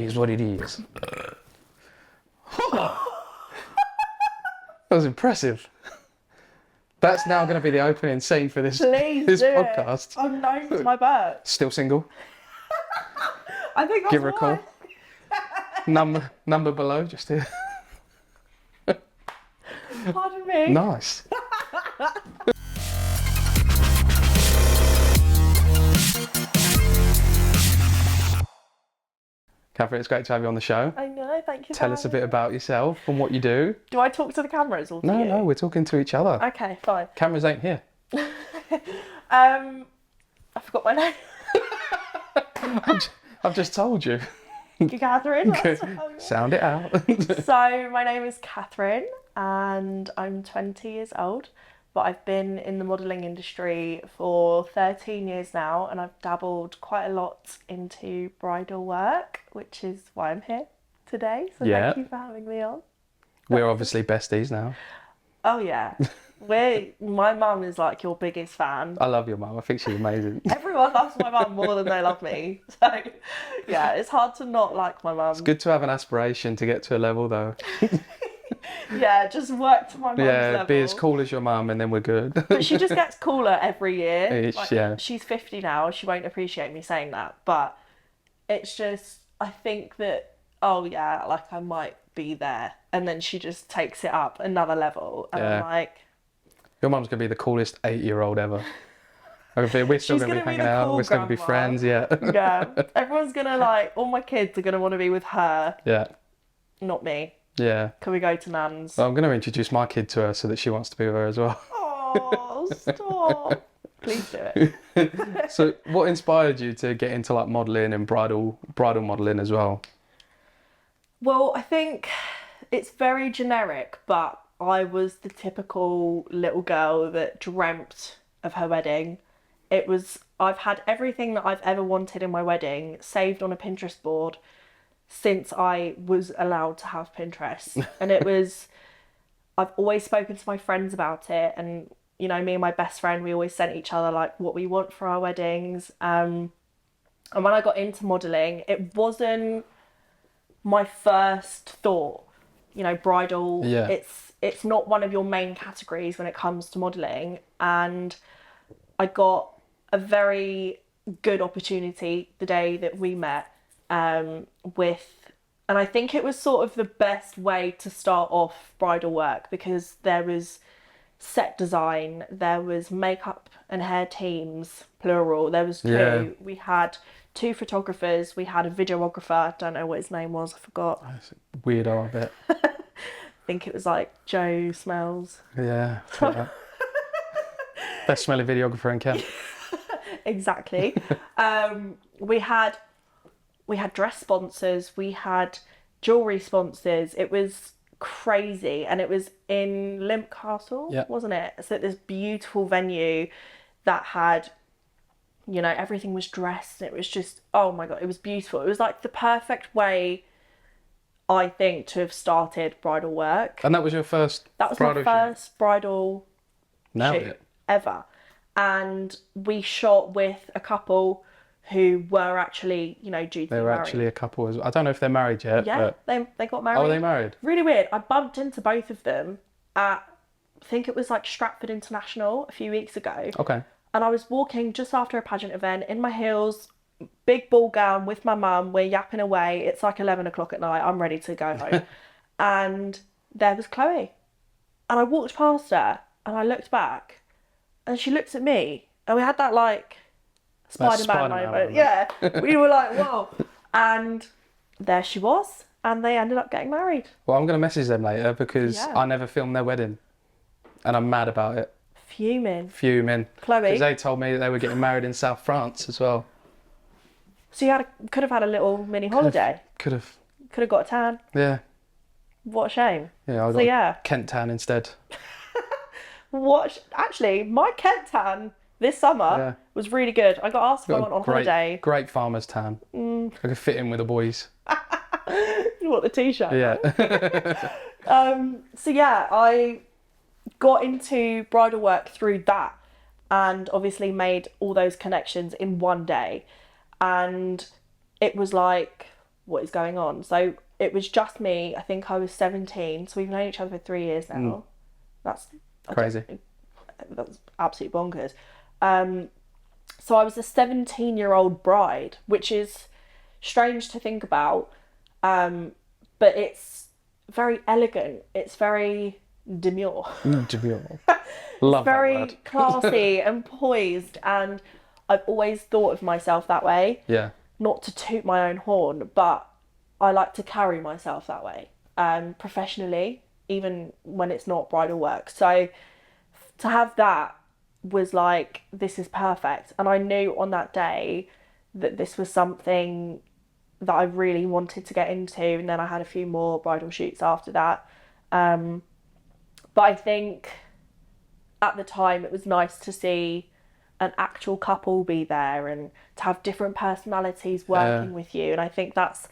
is what it is. That was impressive. That's now going to be the opening scene for this podcast. I'm known for my burps. Still single? I think that's Give her a call. Number below, just here. Pardon me. Nice. Catherine, it's great to have you on the show. I know, thank you. Tell us a bit about yourself and what you do. Do I talk to the cameras or to you? No, we're talking to each other. Okay, fine. Cameras ain't here. I forgot my name. I've just told you. You Catherine? Sound it out. So my name is Catherine and I'm 20 years old, but I've been in the modelling industry for 13 years now and I've dabbled quite a lot into bridal work, which is why I'm here today. So thank you for having me on. We're obviously besties now. Oh yeah. My mum is like your biggest fan. I love your mum. I think she's amazing. Everyone loves my mum more than they love me. So yeah, it's hard to not like my mum. It's good to have an aspiration to get to a level though. Yeah, just work to my mum's level. Be as cool as your mum and then we're good. But she just gets cooler every year. Yeah. She's 50 now. She won't appreciate me saying that. But it's just, I think that, oh yeah, like I might be there. And then she just takes it up another level. And I'm like... Your mum's going to be the coolest 8-year-old ever. We're still going to be hanging out. We're still going to be friends, yeah. Yeah. Everyone's going to like, all my kids are going to want to be with her. Yeah. Not me. Yeah. Can we go to Nan's? Well, I'm going to introduce my kid to her so that she wants to be with her as well. Oh, stop. Please do it. So what inspired you to get into like modelling and bridal modelling as well? Well, I think it's very generic, but I was the typical little girl that dreamt of her wedding. I've had everything that I've ever wanted in my wedding saved on a Pinterest board since I was allowed to have Pinterest. And I've always spoken to my friends about it. And, you know, me and my best friend, we always sent each other like what we want for our weddings. And when I got into modelling, it wasn't my first thought. You know, bridal, it's not one of your main categories when it comes to modelling. And I got a very good opportunity the day that we met and I think it was sort of the best way to start off bridal work because there was set design, there was makeup and hair teams, plural, there was two. Yeah. We had 2 photographers, we had a videographer, I don't know what his name was, I forgot. That's weirdo, I bet. I think it was like Joe Smells. Yeah. Best smelling videographer in Kent. Exactly. We had dress sponsors, we had jewellery sponsors. It was crazy. And it was in Limp Castle, wasn't it? So this beautiful venue that had, you know, everything was dressed. It was just, oh my God, it was beautiful. It was like the perfect way, I think, to have started bridal work. And that was your first bridal shoot? That was my first bridal shoot ever. And we shot with a couple who were actually, you know, due to be married. They were actually a couple as well. I don't know if they're married yet. Yeah, but... they got married. Oh, they married? Really weird. I bumped into both of them at, I think it was like Stratford International a few weeks ago. Okay. And I was walking just after a pageant event in my heels, big ball gown with my mum. We're yapping away. It's like 11 o'clock at night. I'm ready to go home. And there was Chloe. And I walked past her and I looked back and she looked at me and we had that like Spider-Man moment. Yeah. We were like, whoa. And there she was. And they ended up getting married. Well, I'm going to message them later because I never filmed their wedding. And I'm mad about it. Fuming. Chloe. Because they told me that they were getting married in South France as well. So you could have had a little mini holiday. Could have got a tan. Yeah. What a shame. Yeah, I got a Kent tan instead. Actually, my Kent tan this summer was really good. I got asked if I went on holiday. Great farmer's tan. I could fit in with the boys. You want the t-shirt? Yeah. So yeah, I got into bridal work through that and obviously made all those connections in one day. And it was like what is going on. So it was just me. I think I was 17, so we've known each other for 3 years now. That's Crazy. That's absolutely bonkers. So I was a 17-year-old bride, which is strange to think about, but it's very elegant. It's very demure. Demure. Love Very that word. classy and poised, and I've always thought of myself that way. Yeah. Not to toot my own horn, but I like to carry myself that way, professionally, even when it's not bridal work. So to have that was like, this is perfect. And I knew on that day that this was something that I really wanted to get into. And then I had a few more bridal shoots after that. But I think at the time it was nice to see an actual couple be there and to have different personalities working with you. And I think that's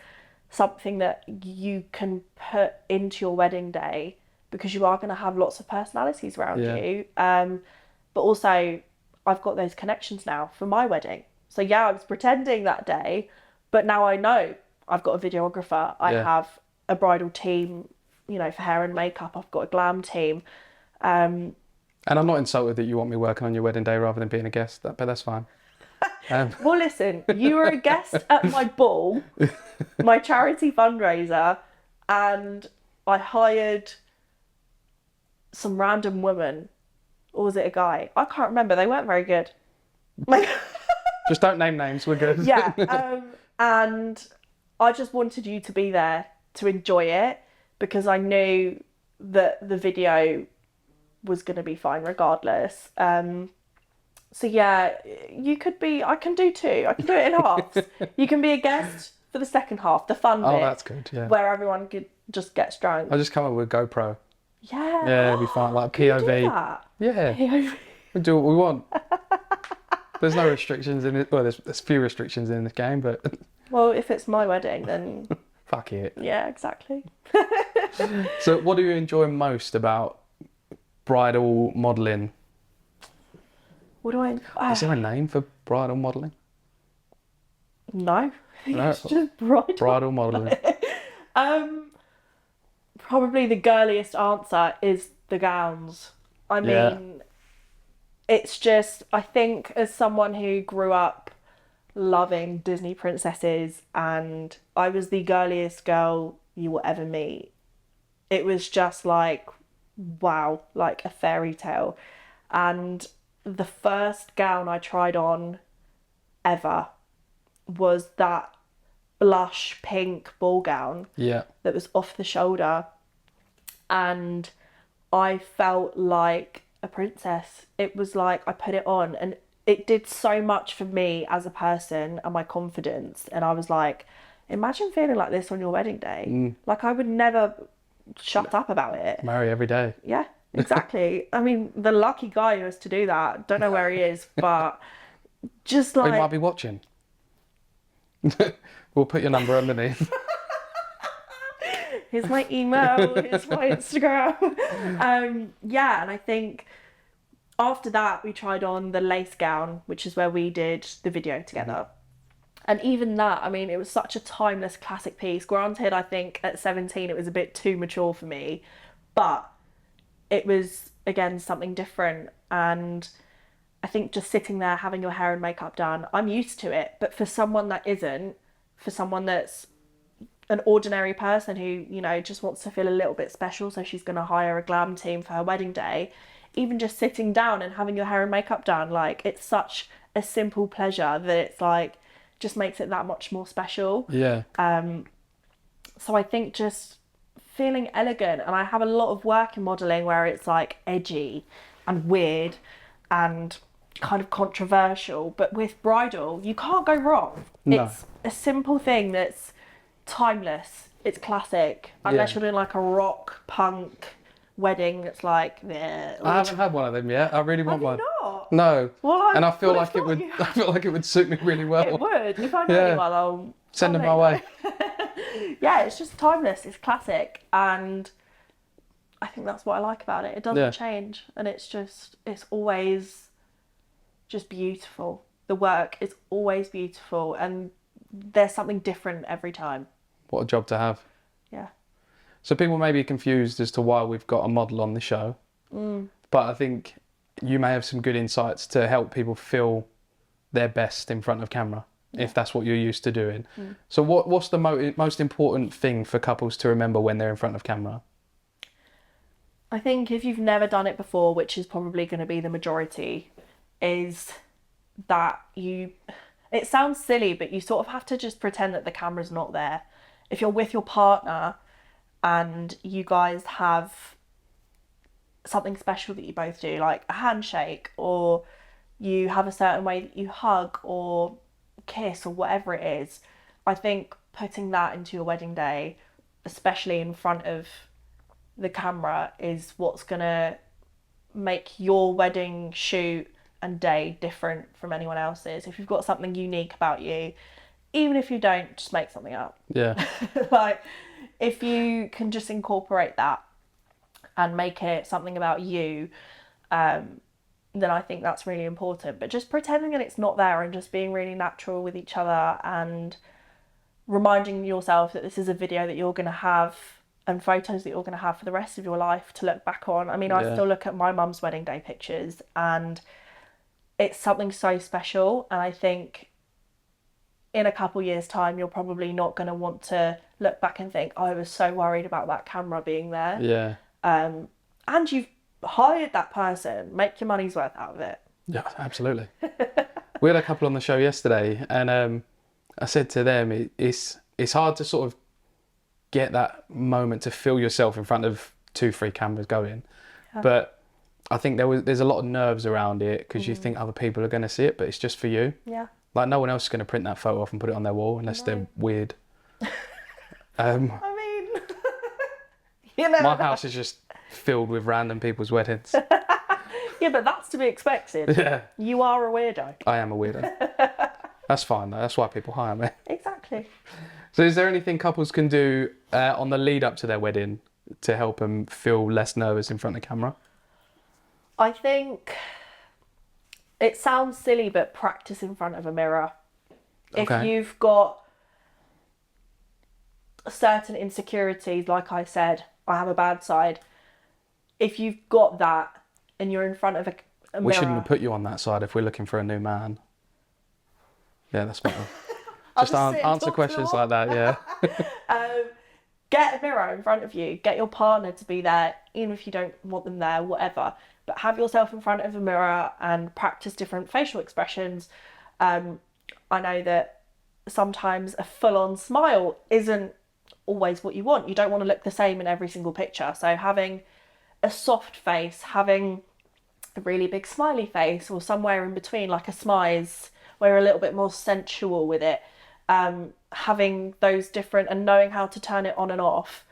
something that you can put into your wedding day, because you are going to have lots of personalities around you. But also, I've got those connections now for my wedding. So yeah, I was pretending that day, but now I know I've got a videographer. I have a bridal team, you know, for hair and makeup. I've got a glam team. And I'm not insulted that you want me working on your wedding day rather than being a guest, but that's fine. Well, listen, you were a guest at my ball, my charity fundraiser, and I hired some random woman. Or was it a guy? I can't remember. They weren't very good. Like, just don't name names. We're good. Yeah. And I just wanted you to be there to enjoy it, because I knew that the video was going to be fine regardless. So yeah, you could be, I can do two. I can do it in halves. You can be a guest for the second half, the fun bit. Oh, that's good, yeah. Where everyone could just gets drunk. I'll just come up with a GoPro. Yeah. Yeah, it'll be fun. Like Can you POV. do that? Yeah. POV. We do what we want. There's no restrictions in it. Well, there's few restrictions in this game, but Well, if it's my wedding, then fuck it. yeah, exactly. So what do you enjoy most about bridal modelling? What do I... Is there a name for bridal modelling? No. No. It's just bridal. Bridal modelling. Probably the girliest answer is the gowns. I mean, it's just, I think as someone who grew up loving Disney princesses, and I was the girliest girl you will ever meet. It was just like, wow, like a fairy tale. And the first gown I tried on ever was that blush pink ball gown that was off the shoulder, and I felt like a princess. It was like I put it on and it did so much for me as a person and my confidence, and I was like, imagine feeling like this on your wedding day. Like, I would never shut up about it. Marry every day. Yeah, exactly. I mean, the lucky guy who has to do that, don't know where he is, but just like... He might be watching. We'll put your number underneath. Here's my email, here's my Instagram. Yeah, and I think after that we tried on the lace gown, which is where we did the video together. And even that, I mean, it was such a timeless classic piece. Granted, I think at 17 it was a bit too mature for me, but it was, again, something different. And I think just sitting there having your hair and makeup done, I'm used to it. But for someone that isn't, for someone that's an ordinary person who, you know, just wants to feel a little bit special, so she's going to hire a glam team for her wedding day, even just sitting down and having your hair and makeup done, like, it's such a simple pleasure that it's like, just makes it that much more special. Yeah. So I think just feeling elegant, and I have a lot of work in modelling where it's like edgy and weird and kind of controversial, but with bridal you can't go wrong. No. It's a simple thing that's timeless, it's classic, unless you're doing like a rock punk wedding that's like, yeah. I haven't had one of them yet. I really want one. Not? No. Well, and I feel like it would. I feel like it would suit me really well. It would. If I know anyone, I'll send them my way. Yeah, it's just timeless. It's classic, and I think that's what I like about it. It doesn't change, and it's always just beautiful. The work is always beautiful, and there's something different every time. What a job to have. Yeah. So people may be confused as to why we've got a model on the show. But I think you may have some good insights to help people feel their best in front of camera, if that's what you're used to doing. So what's the most important thing for couples to remember when they're in front of camera? I think if you've never done it before, which is probably going to be the majority, is that it sounds silly, but you sort of have to just pretend that the camera's not there. If you're with your partner and you guys have something special that you both do, like a handshake, or you have a certain way that you hug or kiss or whatever it is, I think putting that into your wedding day, especially in front of the camera, is what's gonna make your wedding shoot and day different from anyone else's. If you've got something unique about you, even if you don't, just make something up. Yeah. Like, if you can just incorporate that and make it something about you, then I think that's really important. But just pretending that it's not there and just being really natural with each other and reminding yourself that this is a video that you're going to have and photos that you're going to have for the rest of your life to look back on. I mean, I still look at my mum's wedding day pictures and it's something so special. And I think in a couple years' time, you're probably not going to want to look back and think, oh, I was so worried about that camera being there. Yeah. And you've hired that person. Make your money's worth out of it. Yeah, absolutely. We had a couple on the show yesterday, and I said to them, it's hard to sort of get that moment to feel yourself in front of 2-3 cameras going. Yeah. But I think there's a lot of nerves around it because you think other people are going to see it, but it's just for you. Yeah. Like, no one else is going to print that photo off and put it on their wall unless they're weird. I mean, you know, my house is just filled with random people's weddings. Yeah, but that's to be expected. Yeah. You are a weirdo. I am a weirdo. That's fine though. That's why people hire me. Exactly. So is there anything couples can do on the lead up to their wedding to help them feel less nervous in front of the camera? I think it sounds silly, but practice in front of a mirror. Okay. If you've got certain insecurities, like I said, I have a bad side. If you've got that and you're in front of a mirror... We shouldn't have put you on that side if we're looking for a new man. Yeah, that's better. Just answer questions like that, yeah. Get a mirror in front of you. Get your partner to be there, even if you don't want them there, whatever. But have yourself in front of a mirror and practice different facial expressions. I know that sometimes a full-on smile isn't always what you want. You don't want to look the same in every single picture. So having a soft face, having a really big smiley face, or somewhere in between, like a smize, where you're a little bit more sensual with it. Having those different and knowing how to turn it on and off,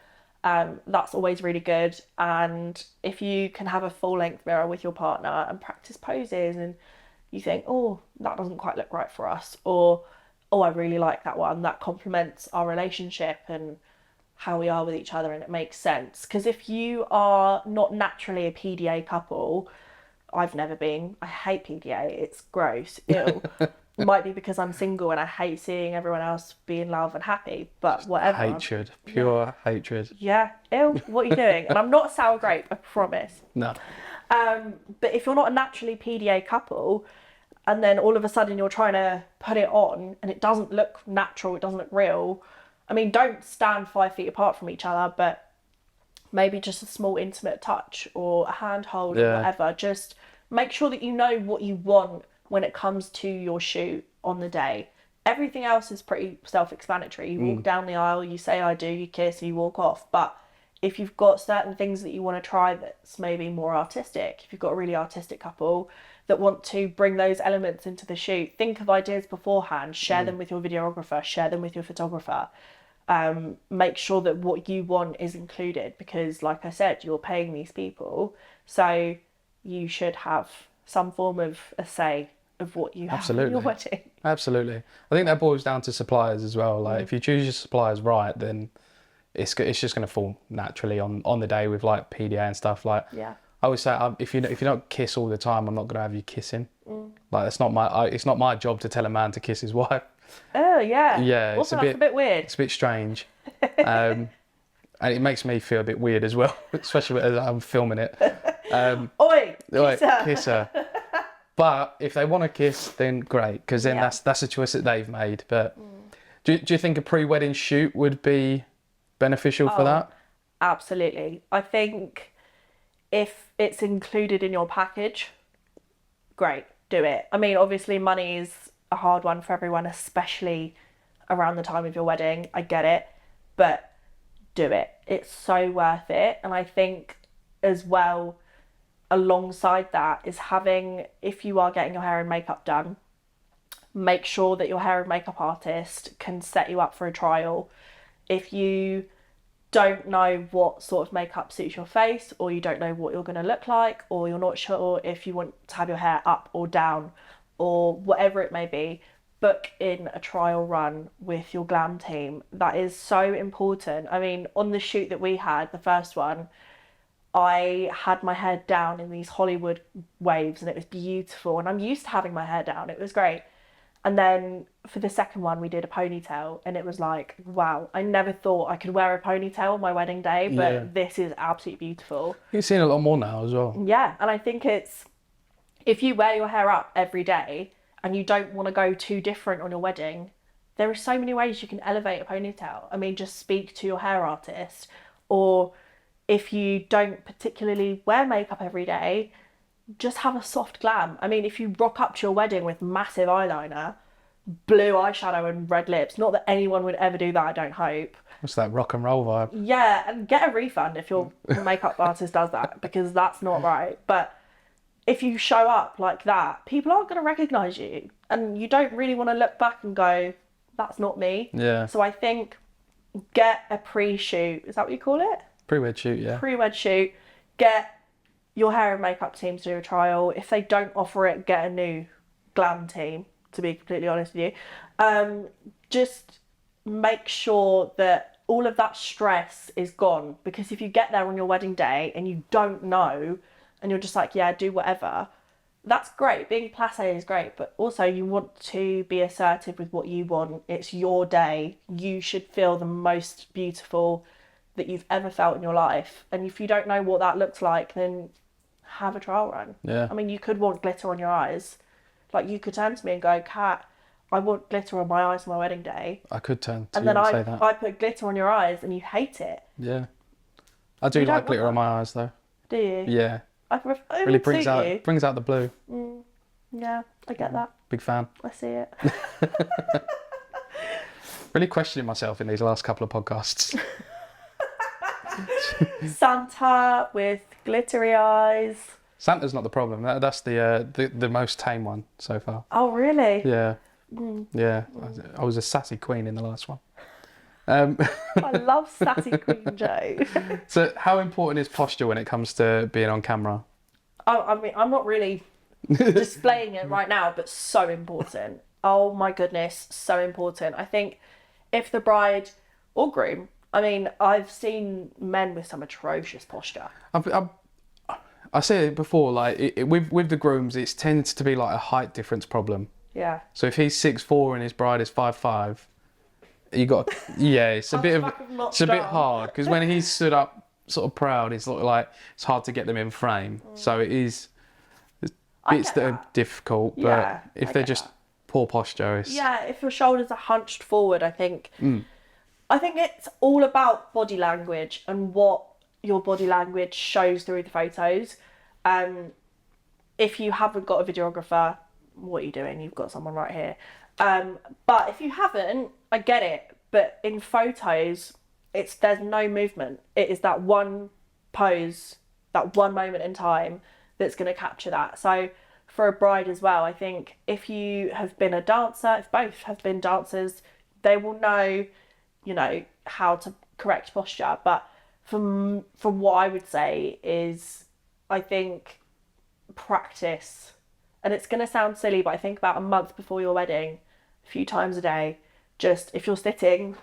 that's always really good. And if you can have a full length mirror with your partner and practice poses and you think, oh, that doesn't quite look right for us, or oh, I really like that one, that complements our relationship and how we are with each other and it makes sense. Because if you are not naturally a PDA couple, I've never been, I hate PDA, it's gross, ew. Might be because I'm single and I hate seeing everyone else be in love and happy, but just whatever. Hatred, pure hatred. Yeah, ew, what are you doing? And I'm not a sour grape, I promise. No. But if you're not a naturally PDA couple, and then all of a sudden you're trying to put it on and it doesn't look natural, it doesn't look real. I mean, don't stand 5 feet apart from each other, but maybe just a small intimate touch or a handhold or whatever. Just make sure that you know what you want when it comes to your shoot on the day. Everything else is pretty self-explanatory. You walk down the aisle, you say I do, you kiss, you walk off. But if you've got certain things that you want to try that's maybe more artistic, if you've got a really artistic couple that want to bring those elements into the shoot, think of ideas beforehand, share them with your videographer, share them with your photographer. Make sure that what you want is included because, like I said, you're paying these people, so you should have some form of a say of what you have in your wedding. Absolutely. I think that boils down to suppliers as well. Like if you choose your suppliers right, then it's just going to fall naturally on the day with like PDA and stuff. Like I always say, if you don't kiss all the time, I'm not going to have you kissing. Like it's not my job to tell a man to kiss his wife. Oh, yeah. Yeah, Also, that's a bit weird. It's a bit strange. And it makes me feel a bit weird as well, especially as I'm filming it. Oi, Like, kisser. kiss her. But if they want to kiss, then great, because then Yeah. that's a choice that they've made. But do you think a pre-wedding shoot would be beneficial for that? Absolutely. I think if it's included in your package, great, do it. I mean, obviously, money is a hard one for everyone, especially around the time of your wedding. I get it, but do it. It's so worth it. And I think as well, alongside that, is having, if you are getting your hair and makeup done, make sure that your hair and makeup artist can set you up for a trial. If you don't know what sort of makeup suits your face, or you don't know what you're going to look like, or you're not sure if you want to have your hair up or down, or whatever it may be, book in a trial run with your glam team. That is so important. I mean, on the shoot that we had, the first one, I had my hair down in these Hollywood waves and it was beautiful, and I'm used to having my hair down. It was great. And then for the second one, we did a ponytail, and it was like, wow, I never thought I could wear a ponytail on my wedding day, but Yeah. this is absolutely beautiful. You're seeing a lot more now as well. Yeah, and I think it's, if you wear your hair up every day and you don't want to go too different on your wedding, there are so many ways you can elevate a ponytail. I mean, just speak to your hair artist, or if you don't particularly wear makeup every day, just have a soft glam. I mean, if you rock up to your wedding with massive eyeliner, blue eyeshadow and red lips, not that anyone would ever do that, I don't hope. What's that rock and roll vibe? Yeah, and get a refund if your makeup artist does that, because that's not right. But if you show up like that, people aren't going to recognise you, and you don't really want to look back and go, that's not me. Yeah. So I think get a pre-shoot. Is that what you call it? Pre-wed shoot, yeah. Pre-wed shoot. Get your hair and makeup team to do a trial. If they don't offer it, get a new glam team, to be completely honest with you. Just make sure that all of that stress is gone, because if you get there on your wedding day and you don't know and you're just like, yeah, do whatever, that's great. Being placé is great, but also you want to be assertive with what you want. It's your day. You should feel the most beautiful that you've ever felt in your life. And if you don't know what that looks like, then have a trial run. Yeah. I mean, you could want glitter on your eyes. Like, you could turn to me and go, Kat, I want glitter on my eyes on my wedding day. I could turn to And you then and say that. I put glitter on your eyes and you hate it. Yeah. I do You don't like glitter want on my eyes though. Do you? Yeah. It Really would brings suit out you. brings out the blue. Yeah, I get that. Big fan. I see it. Really questioning myself in these last couple of podcasts. Santa with glittery eyes. Santa's not the problem. That's the most tame one so far. Oh, really? Yeah. Yeah. I was a sassy queen in the last one. I love sassy Queen Joe. So how important is posture when it comes to being on camera? I mean, I'm not really displaying it right now, but so important. Oh my goodness, so important. I think if the bride or groom, I mean, I've seen men with some atrocious posture. I said it before, like with the grooms, it tends to be like a height difference problem. Yeah. So if he's 6'4" and his bride is 5'5", you got it's a bit hard, because when he's stood up sort of proud, it's like it's hard to get them in frame. So it is bits that are difficult, but Yeah, if they're just poor posture, it's Yeah, if your shoulders are hunched forward, I think it's all about body language and what your body language shows through the photos. If you haven't got a videographer, what are you doing? You've got someone right here. But if you haven't, I get it. But in photos, there's no movement. It is that one pose, that one moment in time that's going to capture that. So for a bride as well, I think if you have been a dancer, if both have been dancers, they will know, how to correct posture. But from what I would say is, I think practice, and it's going to sound silly, but I think about a month before your wedding, a few times a day, just if you're sitting,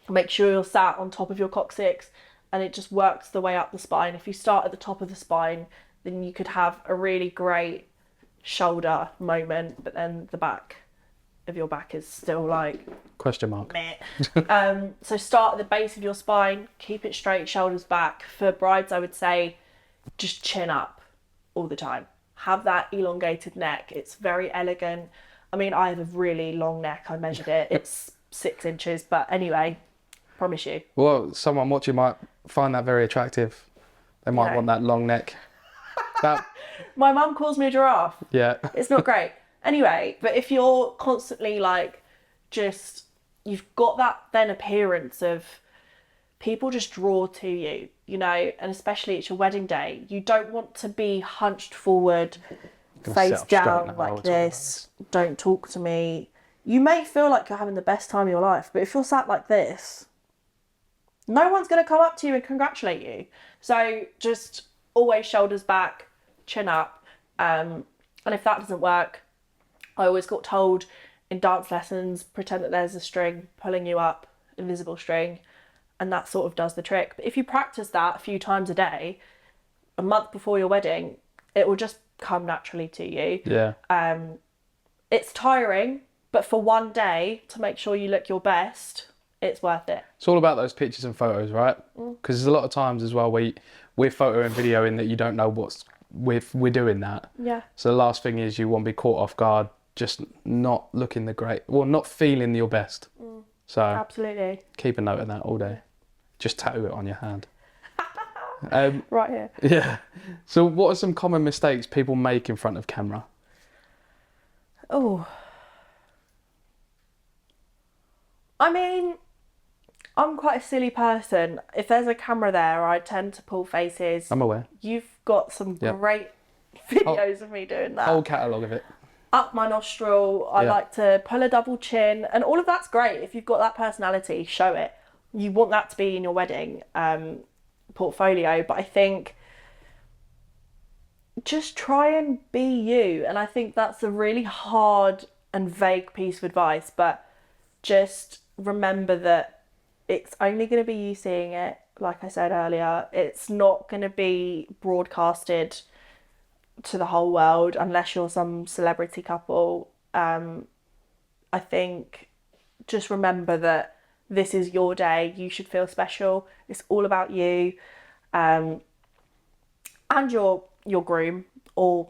make sure you're sat on top of your coccyx, and it just works the way up the spine. If you start at the top of the spine, then you could have a really great shoulder moment, but then the back of your back is still like Question mark. meh. So start at the base of your spine, keep it straight, shoulders back. For brides, I would say just chin up all the time. Have that elongated neck. It's very elegant. I mean, I have a really long neck. I measured it. It's 6 inches, but anyway, promise you. Well, someone watching might find that very attractive. They might want that long neck. That, My mum calls me a giraffe. yeah. It's not great. Anyway, but if you're constantly like just, you've got that then appearance of people just draw to you, you know, and especially it's your wedding day. You don't want to be hunched forward, face down like this. Don't talk to me. You may feel like you're having the best time of your life, but if you're sat like this, no one's going to come up to you and congratulate you. So just always shoulders back, chin up. And if that doesn't work, I always got told in dance lessons, pretend that there's a string pulling you up, invisible string, and that sort of does the trick. But if you practice that a few times a day, a month before your wedding, it will just come naturally to you. Yeah. It's tiring, but for one day to make sure you look your best, it's worth it. It's all about those pictures and photos, right? Because there's a lot of times as well where we're photo and videoing that you don't know we're doing that. Yeah. So the last thing is you want to be caught off guard, just not looking not feeling your best. So Absolutely. keep a note of that all day. Just tattoo it on your hand. Right here. Yeah. So what are some common mistakes people make in front of camera? Oh. I mean, I'm quite a silly person. If there's a camera there, I tend to pull faces. I'm aware. You've got some great videos of me doing that. Whole catalogue of it. Up my nostril, I like to pull a double chin, and all of that's great. If you've got that personality, show it. You want that to be in your wedding portfolio, but I think just try and be you. And I think that's a really hard and vague piece of advice, but just remember that it's only going to be you seeing it. Like I said earlier, it's not going to be broadcasted to the whole world unless you're some celebrity couple. I think just remember that this is your day. You should feel special. It's all about you, and your groom or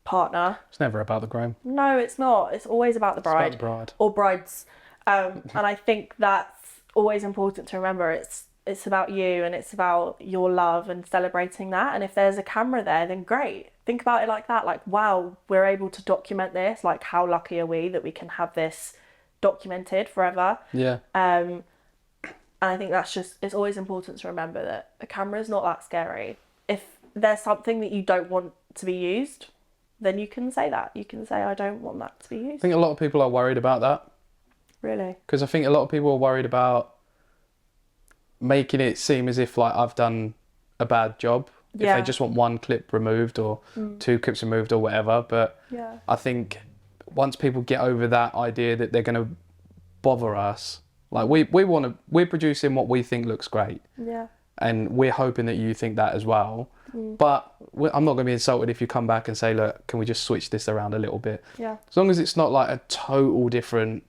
partner. It's never about the groom. No, it's not. It's always about the bride, It's about the bride. or brides. And I think that's always important to remember. It's about you, and it's about your love and celebrating that. And if there's a camera there, then great. Think about it like that. Like, wow, we're able to document this. Like, how lucky are we that we can have this documented forever? Yeah. And I think it's always important to remember that a camera is not that scary. If there's something that you don't want to be used, then you can say that. You can say, I don't want that to be used. I think a lot of people are worried about that. Really? Because I think a lot of people are worried about making it seem as if like I've done a bad job. Yeah. If they just want one clip removed or 2 clips removed or whatever. But Yeah. I think once people get over that idea that they're going to bother us, like we're producing what we think looks great. Yeah. And we're hoping that you think that as well. But I'm not going to be insulted if you come back and say, look, can we just switch this around a little bit? Yeah. As long as it's not like a total different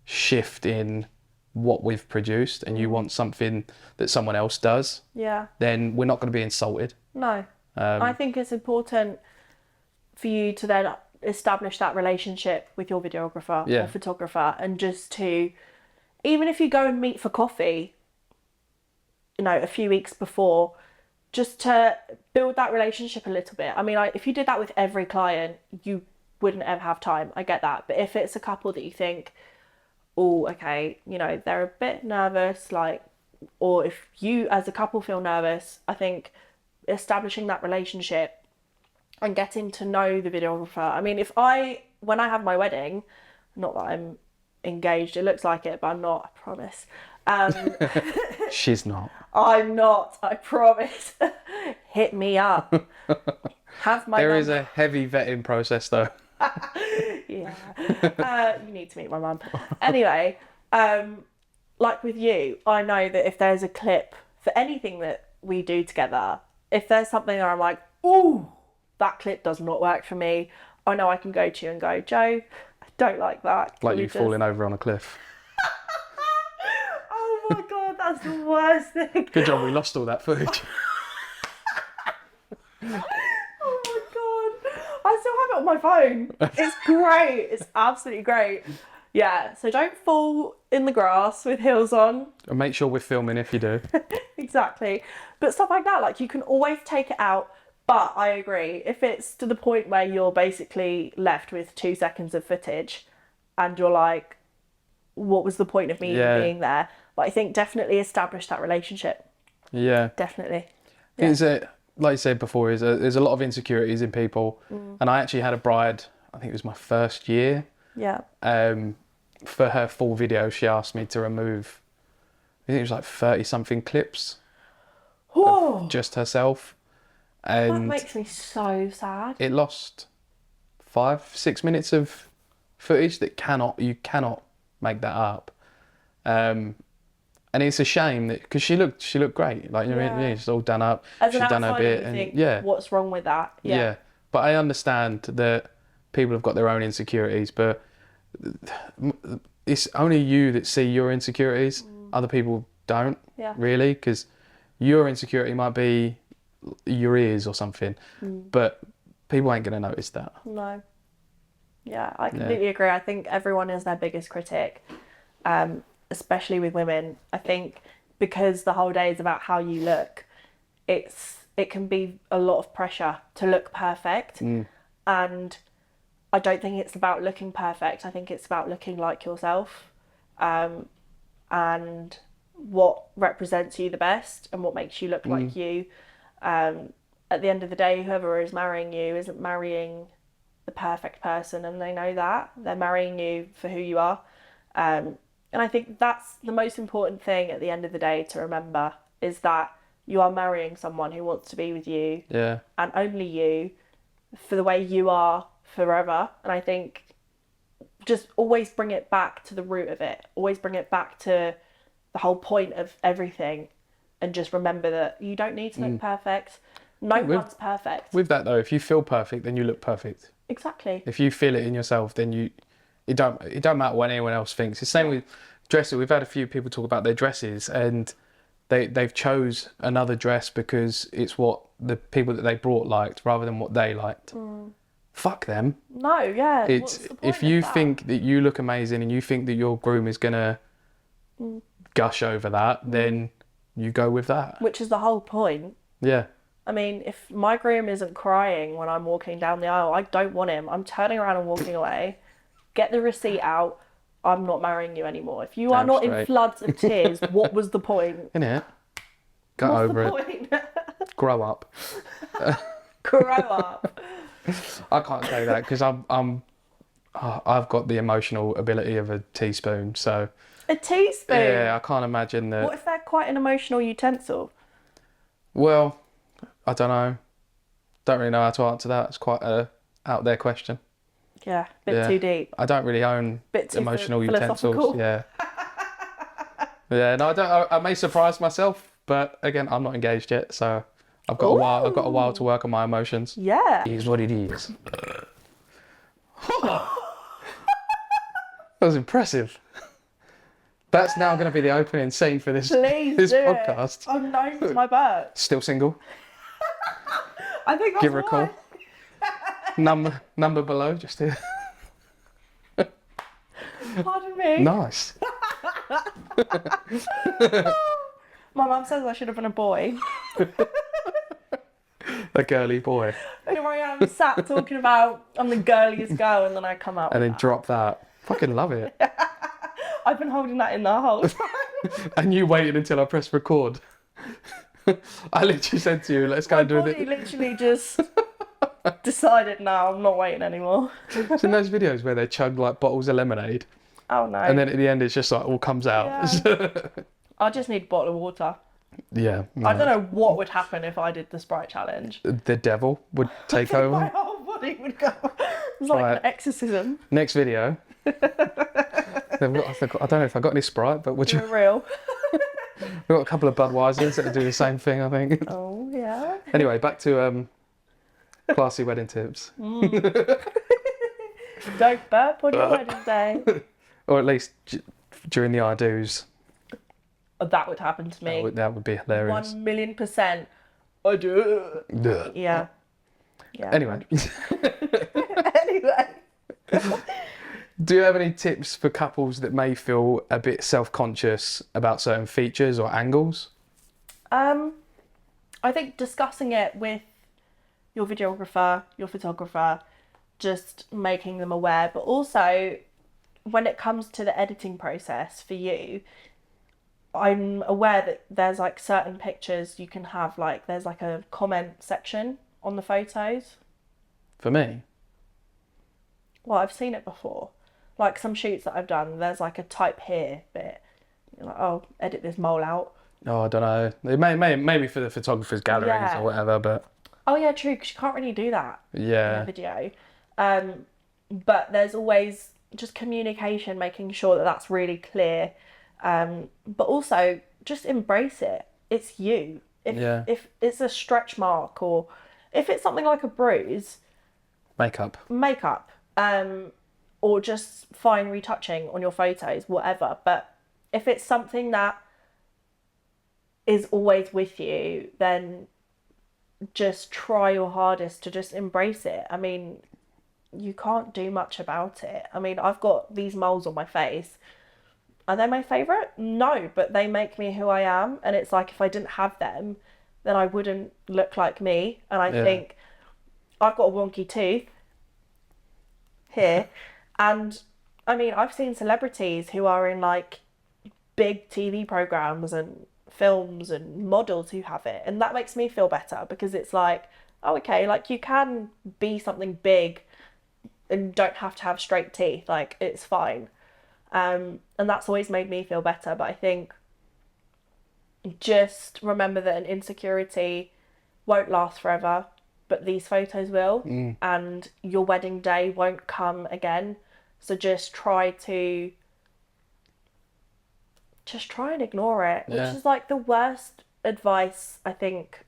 shift in what we've produced and you want something that someone else does, Yeah. then we're not going to be insulted. No. I think it's important for you to then establish that relationship with your videographer or photographer, and just to, even if you go and meet for coffee, you know, a few weeks before, just to build that relationship a little bit. I mean, if you did that with every client, you wouldn't ever have time. I get that. But if it's a couple that you think, oh, okay, you know, they're a bit nervous, like, or if you as a couple feel nervous, I think establishing that relationship and getting to know the videographer. I mean, when I have my wedding, not that I'm engaged, it looks like it, but I'm not, I promise. She's not. I'm not, I promise. Hit me up. Have my There is a heavy vetting process though. Yeah. You need to meet my mum. Anyway, like with you, I know that if there's a clip for anything that we do together, if there's something where I'm like, ooh, that clip does not work for me, I know I can go to you and go, Joe, I don't like that. Can Like we you just- falling over on a cliff. Oh my god, that's the worst thing. Good job we lost all that footage. Oh my god. I still have it on my phone. It's great. It's absolutely great. Yeah, so don't fall in the grass with heels on. And make sure we're filming if you do. Exactly. But stuff like that, like you can always take it out. But I agree, if it's to the point where you're basically left with 2 seconds of footage and you're like, what was the point of me even being there? But I think definitely establish that relationship. Yeah. Definitely. It's like you said before, there's a lot of insecurities in people. And I actually had a bride, I think it was my first year. Yeah. For her full video, she asked me to remove, I think it was like 30 something clips Whoa. of just herself. That And makes me so sad. it lost 5-6 minutes of footage you cannot make that up. And it's a shame that, because she looked great, like, you know what I mean? She's all done up, As she's an done her outsider, bit, you and think, what's wrong with that? yeah. But I understand that people have got their own insecurities, but it's only you that see your insecurities. Other people don't, really, because your insecurity might be your ears or something, but people ain't going to notice that. No. Yeah, I completely agree. I think everyone is their biggest critic, especially with women. I think because the whole day is about how you look, it can be a lot of pressure to look perfect. And I don't think it's about looking perfect. I think it's about looking like yourself, and what represents you the best and what makes you look like you. At the end of the day, whoever is marrying you isn't marrying the perfect person, and they know that. They're marrying you for who you are. And I think that's the most important thing at the end of the day to remember, is that you are marrying someone who wants to be with you, and only you, for the way you are forever. And I think just always bring it back to the root of it. Always bring it back to the whole point of everything, and just remember that you don't need to look perfect. No one's perfect. With that though, if you feel perfect, then you look perfect. Exactly. If you feel it in yourself, then it don't matter what anyone else thinks. It's the same with dresses. We've had a few people talk about their dresses, and they've chose another dress because it's what the people that they brought liked rather than what they liked. Fuck them. No, yeah. It's what's the point if you of that? think that you look amazing and you think that your groom is gonna gush over that, then you go with that. Which is the whole point. Yeah. I mean, if my groom isn't crying when I'm walking down the aisle, I don't want him. I'm turning around and walking away. Get the receipt out. I'm not marrying you anymore. If you are Damn not in straight. floods of tears, what was the point? Innit? Go What's over the it. point? Grow up. Grow up. I can't say that because I've got the emotional ability of a teaspoon. So A teaspoon. yeah, I can't imagine that. What if they're quite an emotional utensil? Well, I don't know. Don't really know how to answer that. It's quite a out there question. Yeah, bit too deep. I don't really own Bit too emotional philosophical. utensils. Yeah. Yeah, no, I don't. I may surprise myself, but again, I'm not engaged yet, so I've got a while. I've got a while to work on my emotions. Yeah. It is what it is. That was impressive. That's now going to be the opening scene for this Please this do podcast. It. I'm known for my bird. Still single? I think that's Give her a why. call. Number below, just here. Pardon me. Nice. My mum says I should have been a boy. A girly boy. And here I am sat talking about I'm the girliest girl, and then I come out And with then that. drop that. Fucking love it. I've been holding that in the whole time. And you waited until I pressed record. I literally said to you, let's go My and do body it. literally just decided, no, I'm not waiting anymore. It's in those videos where they chug like bottles of lemonade, Oh no. and then at the end it's just like all comes out. I just need a bottle of water. Yeah. I don't know what would happen if I did the Sprite challenge. The devil would take My over. whole body would go. It's like Right. an exorcism. Next video. I don't know if I got any Sprite, but would you? For real. We've got a couple of Budweisers that do the same thing, I think. Oh yeah. Anyway, back to classy wedding tips. Don't burp on your wedding day. Or at least during the I do's. Oh, that would happen to me. That would be hilarious. 1,000,000%. I do. Ugh. Yeah. Yeah. Anyway, Anyway. do you have any tips for couples that may feel a bit self-conscious about certain features or angles? I think discussing it with your videographer, your photographer, just making them aware, but also when it comes to the editing process for you, I'm aware that there's like certain pictures you can have, like there's like a comment section on the photos. For me? Well, I've seen it before. Like some shoots that I've done, there's like a type here bit. You're like, oh, edit this mole out. Oh, I don't know. It maybe for the photographer's galleries Yeah. or whatever, but Oh yeah, true, because you can't really do that in a yeah. video. But there's always just communication, making sure that that's really clear. But also just embrace it. It's you. If it's a stretch mark or if it's something like a bruise, Makeup. or just fine retouching on your photos, whatever. But if it's something that is always with you, then just try your hardest to just embrace it. I mean, you can't do much about it. I mean, I've got these moles on my face. Are they my favourite? No, but they make me who I am. And it's like if I didn't have them, then I wouldn't look like me. And I think I've got a wonky tooth here. And I mean, I've seen celebrities who are in like big TV programmes and films and models who have it. And that makes me feel better because it's like, oh, okay, like you can be something big and don't have to have straight teeth. Like it's fine. And that's always made me feel better. But I think just remember that an insecurity won't last forever, but these photos will. And your wedding day won't come again. So just try and ignore it, which is like the worst advice I think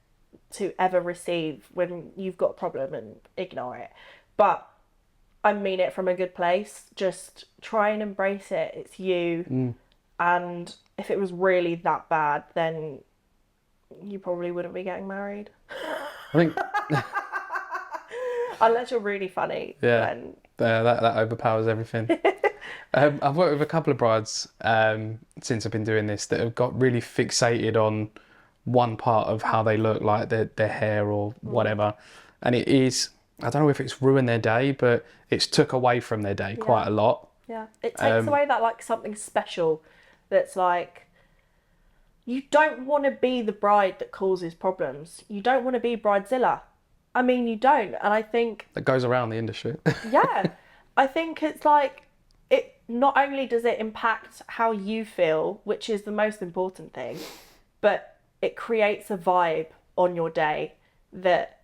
to ever receive when you've got a problem, and ignore it. But I mean it from a good place. Just try and embrace it. It's you. And if it was really that bad, then you probably wouldn't be getting married. I think Unless you're really funny. Then... that overpowers everything. I've worked with a couple of brides since I've been doing this that have got really fixated on one part of how they look, like their hair or whatever. And it is, I don't know if it's ruined their day, but it's took away from their day quite a lot. Yeah, it takes away that like something special that's like, you don't want to be the bride that causes problems. You don't want to be bridezilla. I mean, you don't. And I think... That goes around the industry. Yeah. I think it's like, it not only does it impact how you feel, which is the most important thing, but it creates a vibe on your day that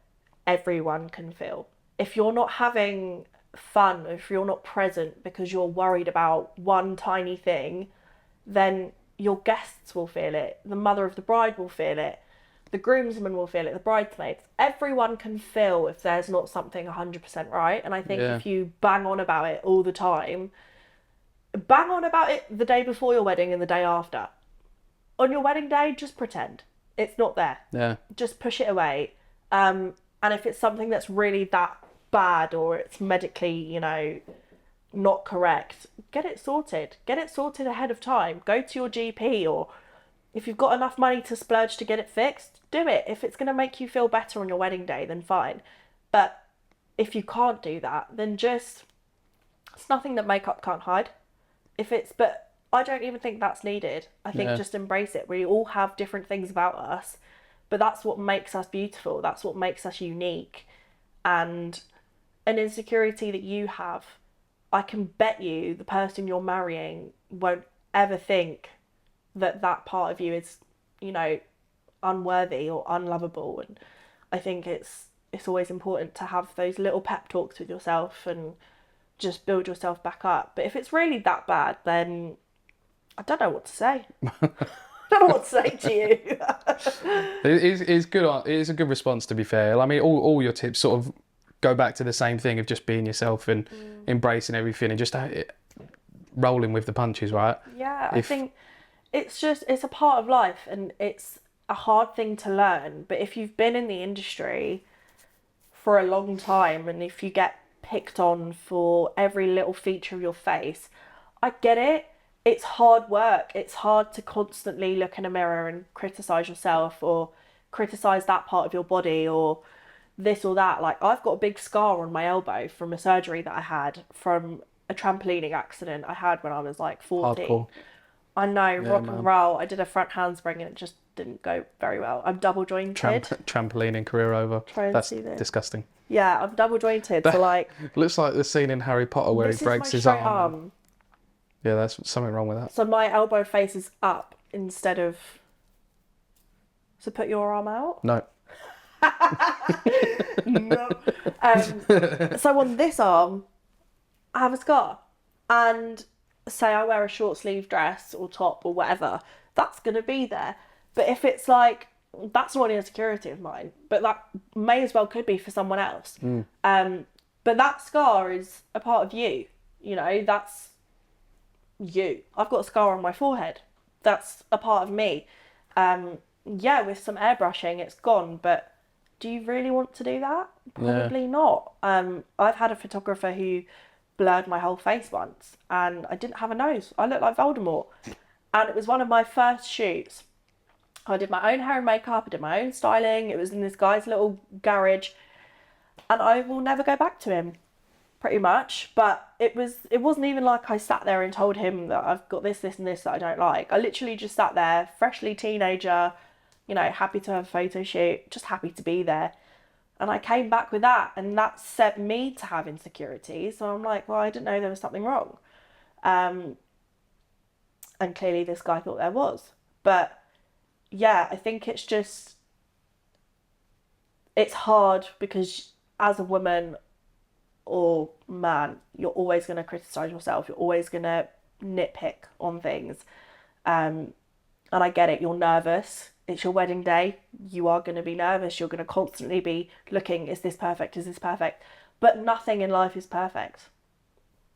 everyone can feel. If you're not having fun, if you're not present because you're worried about one tiny thing, then your guests will feel it. The mother of the bride will feel it. The groomsmen will feel it, the bridesmaids. Everyone can feel if there's not something 100% right. And I think if you bang on about it all the time, bang on about it the day before your wedding and the day after. On your wedding day, just pretend it's not there. Yeah. Just push it away. And if it's something that's really that bad or it's medically, not correct, get it sorted. Get it sorted ahead of time. Go to your GP, or if you've got enough money to splurge to get it fixed, do it. If it's going to make you feel better on your wedding day, then fine. But if you can't do that, then it's nothing that makeup can't hide. But I don't even think that's needed. I think just embrace it. We all have different things about us, but that's what makes us beautiful. That's what makes us unique. And an insecurity that you have, I can bet you the person you're marrying won't ever think that part of you is, unworthy or unlovable. And I think it's always important to have those little pep talks with yourself and just build yourself back up. But if it's really that bad, then I don't know what to say. I don't know what to say to you. It's good. It is a good response, to be fair. I mean, all your tips sort of go back to the same thing of just being yourself and embracing everything and just rolling with the punches, right? Yeah, I think it's a part of life, and it's a hard thing to learn. But if you've been in the industry for a long time, and if you get picked on for every little feature of your face, I get it. It's hard work. It's hard to constantly look in a mirror and criticize yourself or criticize that part of your body or this or that. Like, I've got a big scar on my elbow from a surgery that I had from a trampolining accident I had when I was like 14. Hardcore. I know, rock man. and roll. I did a front handspring and it just didn't go very well. I'm double jointed. Trampoline and career over. Try and That's see this. disgusting. Yeah, I'm double jointed. So like, Looks like the scene in Harry Potter where this he is breaks my his straight arm. Yeah, there's something wrong with that. So my elbow faces up instead of. So put your arm out. No. No. So on this arm, I have a scar, and say I wear a short sleeve dress or top or whatever, that's gonna be there. But if it's like, that's not an insecurity of mine, but that may as well could be for someone else. But that scar is a part of you. You know, that's you. I've got a scar on my forehead. That's a part of me. Yeah, with some airbrushing, it's gone. But do you really want to do that? Probably not. I've had a photographer who blurred my whole face once, and I didn't have a nose. I looked like Voldemort. And it was one of my first shoots. I did my own hair and makeup, I did my own styling. It was in this guy's little garage, and I will never go back to him, pretty much. But it wasn't even like I sat there and told him that I've got this, and this that I don't like. I literally just sat there, freshly teenager, you know, happy to have a photo shoot, just happy to be there. And I came back with that, and that set me to have insecurities. So I'm like, well, I didn't know there was something wrong. And clearly this guy thought there was. But yeah, I think it's hard because as a woman or man, you're always going to criticize yourself. You're always going to nitpick on things. And I get it. You're nervous. It's your wedding day. You are going to be nervous. You're going to constantly be looking, is this perfect? Is this perfect? But nothing in life is perfect.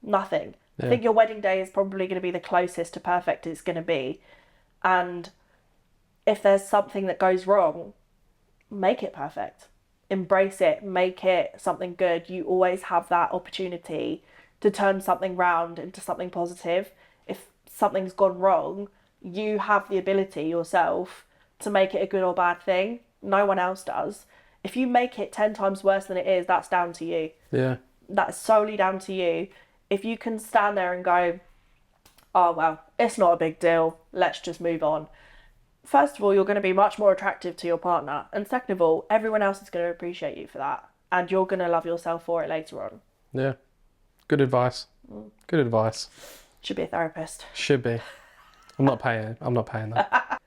Nothing. Yeah. I think your wedding day is probably going to be the closest to perfect it's going to be. And if there's something that goes wrong, make it perfect. Embrace it. Make it something good. You always have that opportunity to turn something round into something positive. If something's gone wrong, you have the ability yourself to make it a good or bad thing. No one else does. If you make it 10 times worse than it is, that's down to you. Yeah. That's solely down to you. If you can stand there and go, oh, well, it's not a big deal, let's just move on. First of all, you're going to be much more attractive to your partner. And second of all, everyone else is going to appreciate you for that. And you're going to love yourself for it later on. Yeah. Good advice. Good advice. Should be a therapist. Should be. I'm not paying that.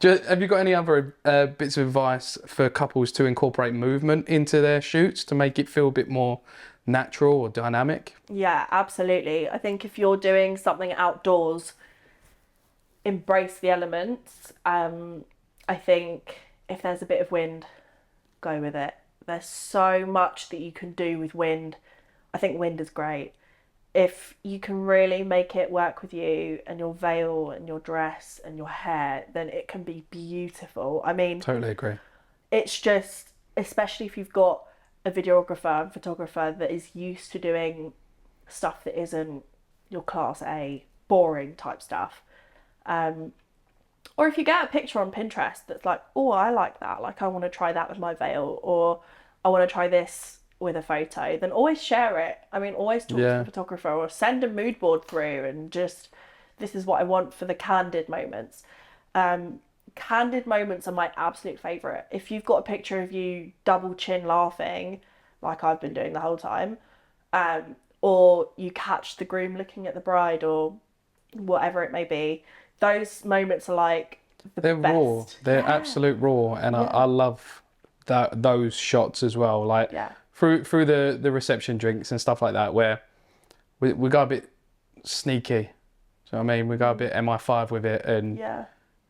Have you got any other bits of advice for couples to incorporate movement into their shoots to make it feel a bit more natural or dynamic? Yeah, absolutely. I think if you're doing something outdoors, embrace the elements. I think if there's a bit of wind, go with it. There's so much that you can do with wind. I think wind is great. If you can really make it work with you and your veil and your dress and your hair, then it can be beautiful. I mean, totally agree. It's just, especially if you've got a videographer and photographer that is used to doing stuff that isn't your class A, boring type stuff. Or if you get a picture on Pinterest that's like, oh, I like that. Like, I want to try that with my veil, or I want to try this with a photo, then always share it. I mean, always talk to the photographer or send a mood board through and just, this is what I want for the candid moments. Candid moments are my absolute favourite. If you've got a picture of you double chin laughing, like I've been doing the whole time, or you catch the groom looking at the bride or whatever it may be, those moments are like they're best. Raw. They're absolute raw, and I love those shots as well. Like through the reception drinks and stuff like that, where we got a bit sneaky. So I mean, we got a bit MI5 with it, and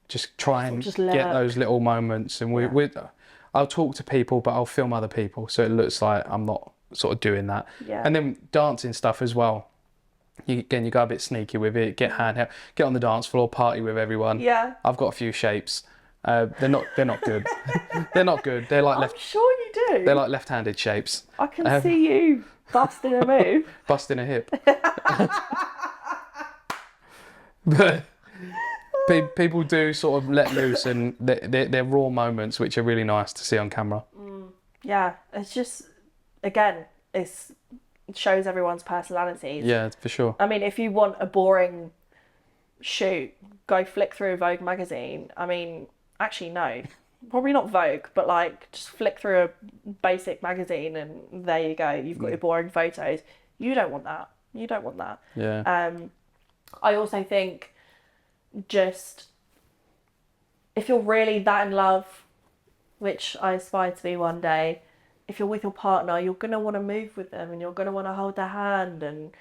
just try and get those little moments. And I'll talk to people, but I'll film other people, so it looks like I'm not sort of doing that. Yeah. And then dancing stuff as well. You go a bit sneaky with it. Get handheld. Get on the dance floor. Party with everyone. Yeah. I've got a few shapes. They're not good. They're not good. They're like I'm sure you do. They're like left-handed shapes. I can see you busting a move. Busting a hip. But people do sort of let loose, and they're raw moments which are really nice to see on camera. Yeah, it's just, again, it shows everyone's personalities. Yeah, for sure. I mean, if you want a boring shoot, go flick through a Vogue magazine. I mean, actually, no. Probably not Vogue, but like just flick through a basic magazine and there you go. You've got your boring photos. You don't want that. You don't want that. Yeah. I also think just if you're really that in love, which I aspire to be one day, if you're with your partner, you're going to want to move with them and you're going to want to hold their hand and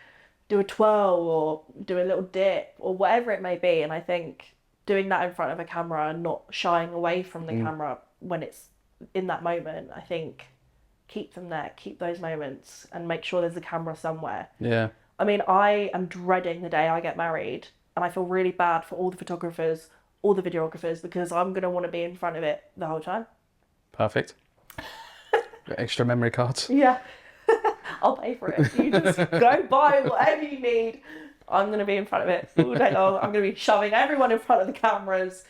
do a twirl or do a little dip or whatever it may be. And I think doing that in front of a camera and not shying away from the camera when it's in that moment, I think keep them there, keep those moments and make sure there's a camera somewhere. Yeah. I mean, I am dreading the day I get married and I feel really bad for all the photographers, all the videographers, because I'm going to want to be in front of it the whole time. Perfect. Extra memory cards. Yeah. I'll pay for it. You just go buy whatever you need. I'm going to be in front of it all day long. I'm going to be shoving everyone in front of the cameras.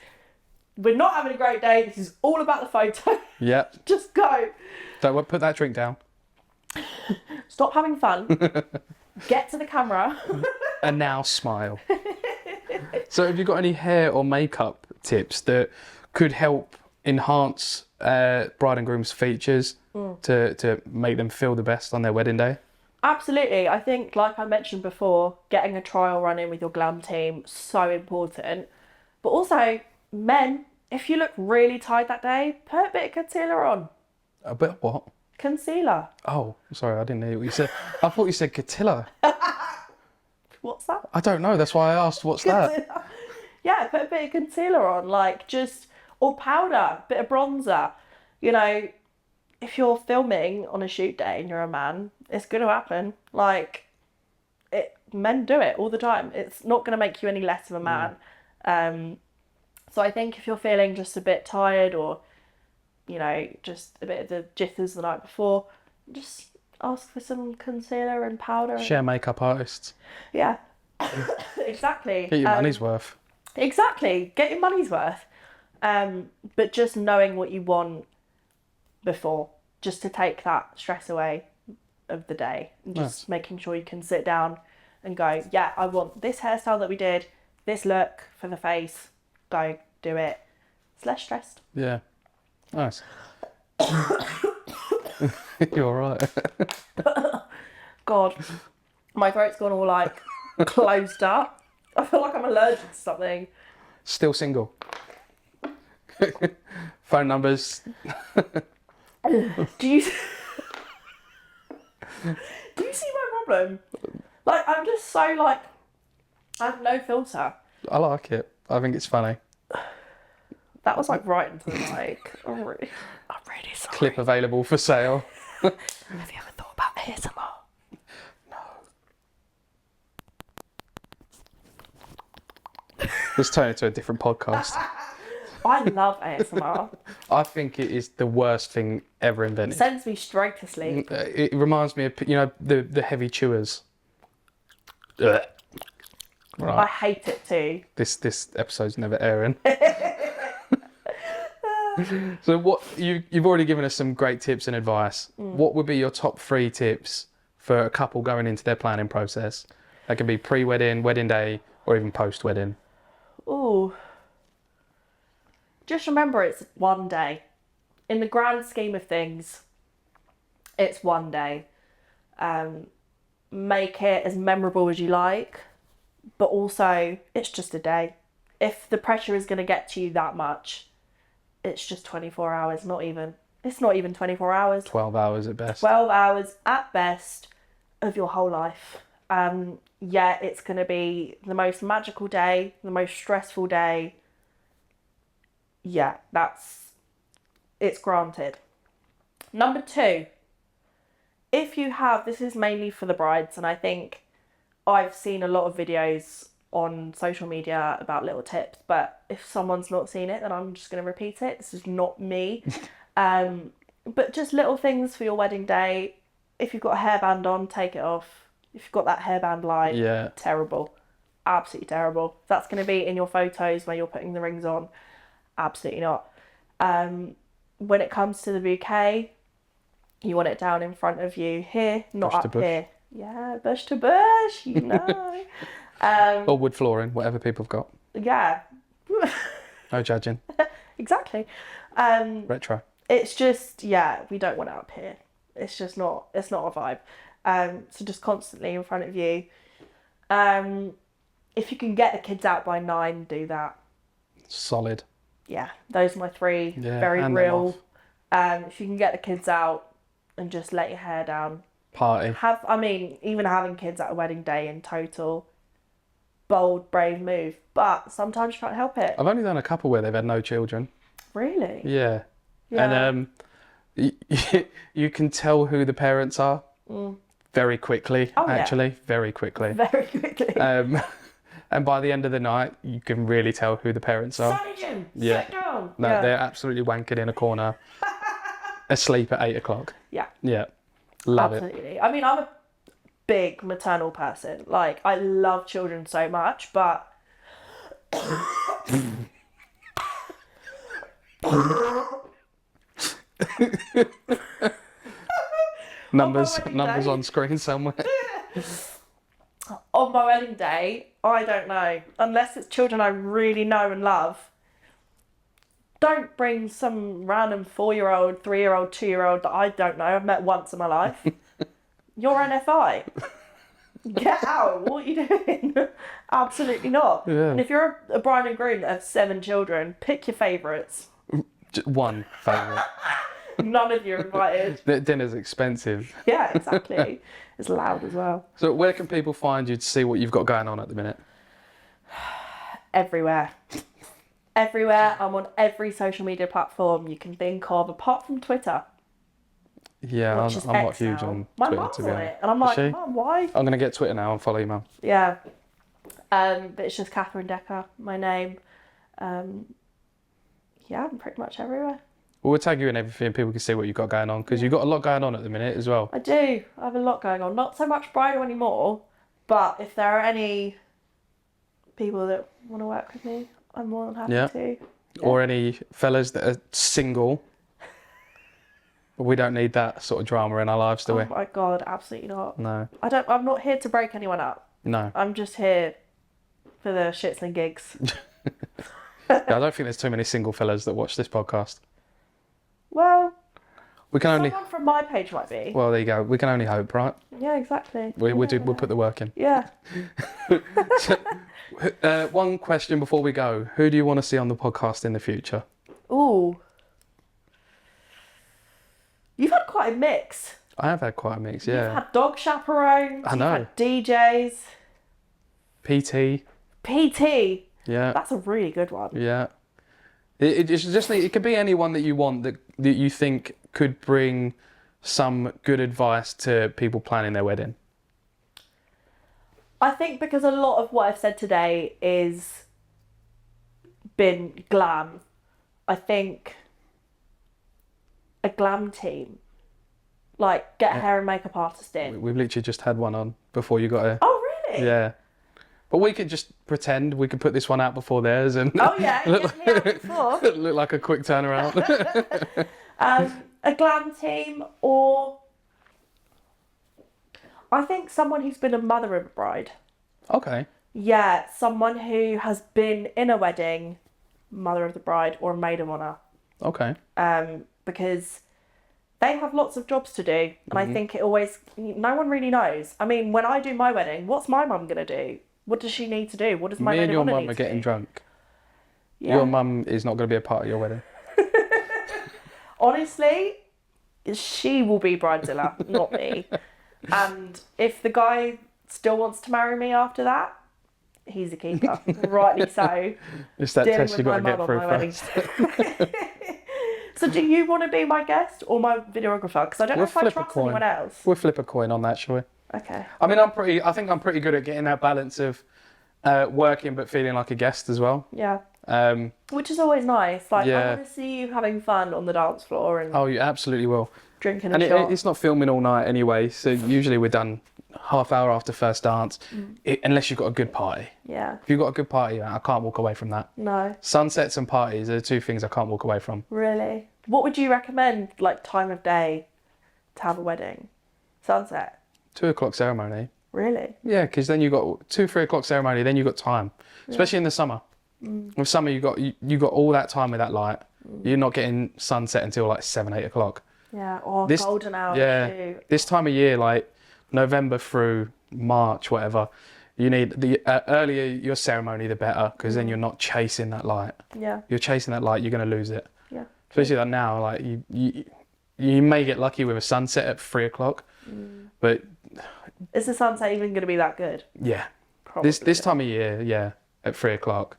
We're not having a great day. This is all about the photo. Yeah. Just go. Don't put that drink down. Stop having fun. Get to the camera. And now smile. So have you got any hair or makeup tips that could help enhance bride and groom's features to make them feel the best on their wedding day? Absolutely. I think, like I mentioned before, getting a trial run in with your glam team, so important. But also, men, if you look really tired that day, put a bit of concealer on. A bit of what? Concealer. Oh, sorry, I didn't hear what you said. I thought you said Catilla. What's that? I don't know, that's why I asked what's that. Yeah, put a bit of concealer on, like just, or powder, bit of bronzer. You know, if you're filming on a shoot day and you're a man, it's going to happen. Like, men do it all the time. It's not going to make you any less of a man. So I think if you're feeling just a bit tired or, you know, just a bit of the jitters the night before, just ask for some concealer and powder. Share makeup artists. Yeah, exactly. Get your money's worth. Exactly, get your money's worth. But just knowing what you want before, just to take that stress away of the day. And just making sure you can sit down and go, yeah, I want this hairstyle that we did, this look for the face, go do it. It's less stressed. Yeah, nice. You're all right. God, my throat's gone all like closed up. I feel like I'm allergic to something. Still single. Phone numbers. Do you see my problem? Like, I'm just so like, I have no filter. I like it. I think it's funny. That was like right into the mic. I'm really sorry. Clip available for sale. Have you ever thought about ASMR? Let's turn it to a different podcast. I love ASMR. I think it is the worst thing ever invented. Sends me straight to sleep. It reminds me of, you know, the heavy chewers. Ugh. I Right. hate it too. This episode's never airing. So what you've already given us some great tips and advice. What would be your top 3 tips for a couple going into their planning process? That can be pre-wedding, wedding day, or even post-wedding. Ooh. Just remember it's one day. In the grand scheme of things, it's one day. Make it as memorable as you like, but also it's just a day. If the pressure is going to get to you that much, it's just 24 hours, not even. It's not even 24 hours. 12 hours at best. 12 hours at best of your whole life. Yeah, it's going to be the most magical day, the most stressful day. Yeah, it's granted. Number 2, if you have, this is mainly for the brides, and I think I've seen a lot of videos on social media about little tips, but if someone's not seen it, then I'm just going to repeat it. This is not me. But just little things for your wedding day. If you've got a hairband on, take it off. If you've got that hairband line, Yeah. terrible. Absolutely terrible. If that's going to be in your photos where you're putting the rings on, absolutely not. When it comes to the bouquet, you want it down in front of you here, not Bush to up bush. here. Yeah, bush to bush, you know. Or wood flooring, whatever people have got. Yeah, No judging. exactly. Retro. It's just, yeah, we don't want it up here. It's just not, it's not a vibe. So just constantly in front of you. If you can get the kids out by 9, do that. Solid. Yeah, those are my 3. Yeah, Very hand them real. If you can get the kids out and just let your hair down. Party. Even having kids at a wedding day in total, bold, brave move. But sometimes you can't help it. I've only done a couple where they've had no children. Really? Yeah. Yeah. And you can tell who the parents are very quickly, Oh, yeah. actually. Very quickly. Very quickly. And by the end of the night, you can really tell who the parents are. Sergeant, Yeah. sit down. No, Yeah. they're absolutely wanking in a corner, asleep at 8 o'clock. Yeah. Yeah. Love it. Absolutely. I mean, I'm a big maternal person. Like, I love children so much, but Numbers wedding day. on screen somewhere. on my wedding day, I don't know. Unless it's children I really know and love. Don't bring some random 4-year-old, 3-year-old, 2-year-old that I don't know, I've met once in my life. You're NFI. Get out. What are you doing? Absolutely not. Yeah. And if you're a bride and groom that have 7 children, pick your favourites. Just one favourite. None of you are invited. The dinner's expensive. Yeah, exactly. It's loud as well. So where can people find you to see what you've got going on at the minute? Everywhere. Everywhere. I'm on every social media platform you can think of, apart from Twitter. Yeah, Which is I'm not X huge now. on My Twitter, mum's to be on honest. it, and I'm Is like, she? Mum, why? I'm going to get Twitter now and follow you, Mum. Yeah. But it's just Catherine Decker, my name. Yeah, I'm pretty much everywhere. Well, we'll tag you in everything. People can see what you've got going on because you've got a lot going on at the minute as well. I do. I have a lot going on. Not so much bridal anymore, but if there are any people that want to work with me, I'm more than happy Yeah. to. Or any fellas that are single. But we don't need that sort of drama in our lives, do we? Oh my God, absolutely not. No. I'm not here to break anyone up. No. I'm just here for the shits and gigs. Yeah, I don't think there's too many single fellas that watch this podcast. Well, We can only. someone from my page might be. Well, there you go. We can only hope, right? Yeah, exactly. We'll put the work in. Yeah. One question before we go. Who do you want to see on the podcast in the future? Ooh. You've had quite a mix. I have had quite a mix, You've yeah. had dog chaperones. I know. You've had DJs. PT, PT. yeah, That's a really good one. yeah. It could be anyone that you want that you think could bring some good advice to people planning their wedding. I think because a lot of what I've said today is been glam. I think a glam team, like get a hair and makeup artist in. We've literally just had one on before you got here. Oh really? Yeah. But we could just pretend we could put this one out before theirs and Oh yeah, get me out before. look like a quick turnaround. A glam team, or I think someone who's been a mother of a bride. Okay. Yeah, someone who has been in a wedding, mother of the bride, or a maid of honour. Okay. Because they have lots of jobs to do, and I think no one really knows. I mean, when I do my wedding, what's my mum gonna do? What does she need to do? What does my Me maid and of your honour mum need are to getting do? drunk. Yeah. Your mum is not going to be a part of your wedding. Honestly, she will be bridezilla, not me. And if the guy still wants to marry me after that, he's a keeper. Rightly so. It's that Dealing test with you've got my to get mum on through my wedding. first. So do you want to be my guest or my videographer? Because I don't know if I flip a trust coin. anyone else. We'll flip a coin on that, shall we? Okay. I mean, I think I'm pretty good at getting that balance of working but feeling like a guest as well. Yeah. Um, Which is always nice. Like, I Yeah. want to see you having fun on the dance floor and oh, you absolutely will. drinking a And shot. it's not filming all night anyway, so usually we're done half hour after first dance, unless you've got a good party. Yeah. If you've got a good party, I can't walk away from that. No. Sunsets and parties are the two things I can't walk away from. Really? What would you recommend, like, time of day to have a wedding? Sunset? 2 o'clock ceremony. Really? Yeah, because then you got 2-3 o'clock ceremony, then you got time, especially in the summer. With summer, you got all that time with that light. You're not getting sunset until like 7-8 o'clock. Yeah. Or This- golden hour. Yeah, Shoot. this time of year, like November through March, whatever, you need the earlier your ceremony, the better, because then you're not chasing that light. Yeah. You're chasing that light, you're going to lose it. Yeah. Especially like now, like you may get lucky with a sunset at 3 o'clock, but Is the sunset even going to be that good? yeah, Probably. this time of year, yeah, at 3 o'clock,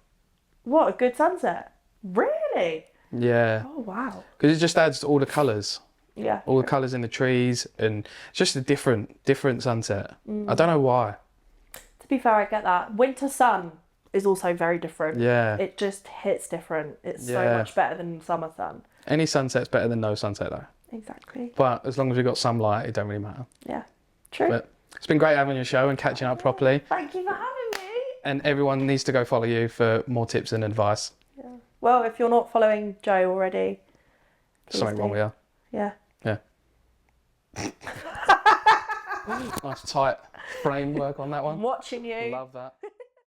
What, a good sunset? Really? yeah, Oh, wow. because it just adds all the colours. Yeah. All the colours in the trees, and it's just a different sunset. I don't know why. To be fair, I get that. Winter sun is also very different. Yeah. It just hits different. It's so Yeah. much better than summer sun. Any sunset's better than no sunset though. Exactly. But as long as we've got some light, it don't really matter. Yeah. True. But it's been great having your show and catching up properly. Thank you for having me. And everyone needs to go follow you for more tips and advice. Yeah. Well, if you're not following Joe already, please Something wrong do. with you. Yeah. Yeah. Nice tight framework on that one. I'm watching you. Love that.